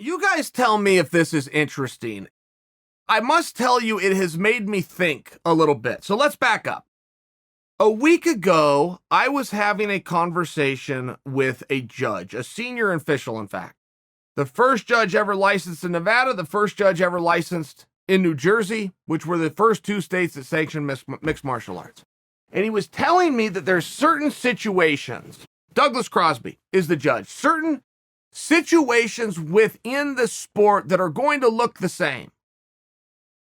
You guys tell me if this is interesting. I must tell you, it has made me think a little bit. So let's back up. A week ago, I was having a conversation with a judge, a senior official, in fact. The first judge ever licensed in Nevada, the first judge ever licensed in New Jersey, which were the first two states that sanctioned mixed martial arts. And he was telling me that there's certain situations, Douglas Crosby is the judge, certain situations within the sport that are going to look the same.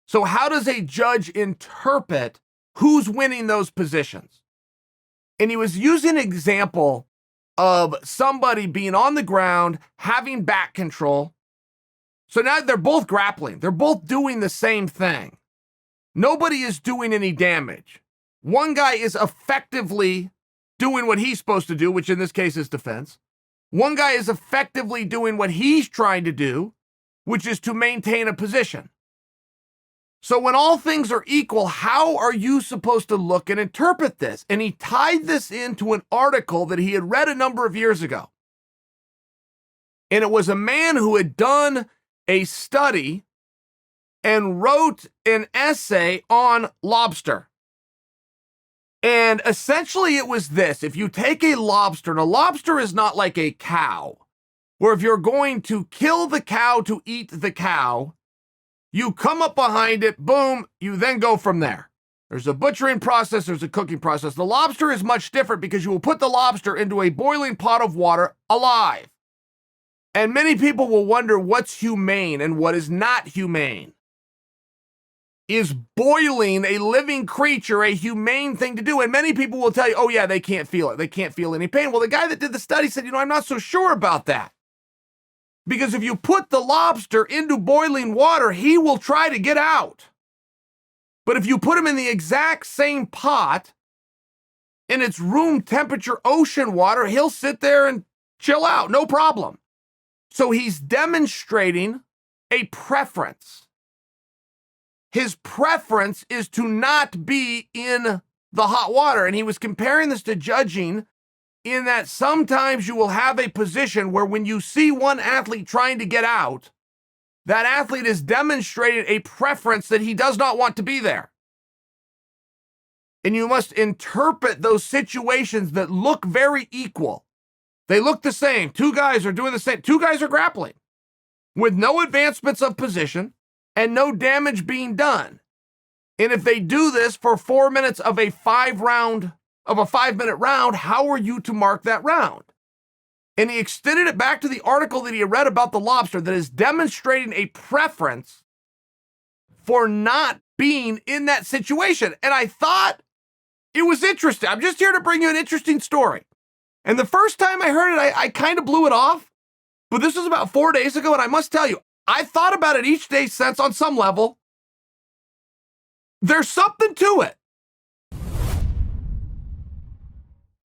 So how does a judge interpret who's winning those positions? And he was using an example of somebody being on the ground, having back control. So now they're both grappling. They're both doing the same thing. Nobody is doing any damage. One guy is effectively doing what he's supposed to do, which in this case is defense. One guy is effectively doing what he's trying to do, which is to maintain a position. So when all things are equal, how are you supposed to look and interpret this? And he tied this into an article that he had read a number of years ago. And it was a man who had done a study and wrote an essay on lobster. And essentially it was this: if you take a lobster, and a lobster is not like a cow, where if you're going to kill the cow to eat the cow, you come up behind it, boom, you then go from there. There's a butchering process, there's a cooking process. The lobster is much different because you will put the lobster into a boiling pot of water alive. And many people will wonder what's humane and what is not humane. Is boiling a living creature a humane thing to do? And many people will tell you, oh yeah, they can't feel it. They can't feel any pain. Well, the guy that did the study said, I'm not so sure about that. Because if you put the lobster into boiling water, he will try to get out. But if you put him in the exact same pot, and it's room temperature ocean water, he'll sit there and chill out, no problem. So he's demonstrating a preference. His preference is to not be in the hot water. And he was comparing this to judging, in that sometimes you will have a position where when you see one athlete trying to get out, that athlete is demonstrating a preference that he does not want to be there. And you must interpret those situations that look very equal. They look the same. Two guys are doing the same. Two guys are grappling with no advancements of position and no damage being done. And if they do this for 4 minutes of a 5-minute round, how are you to mark that round? And he extended it back to the article that he had read about the lobster that is demonstrating a preference for not being in that situation. And I thought it was interesting. I'm just here to bring you an interesting story. And the first time I heard it, I kind of blew it off. But this was about 4 days ago, and I must tell you, I thought about it each day since on some level. There's something to it.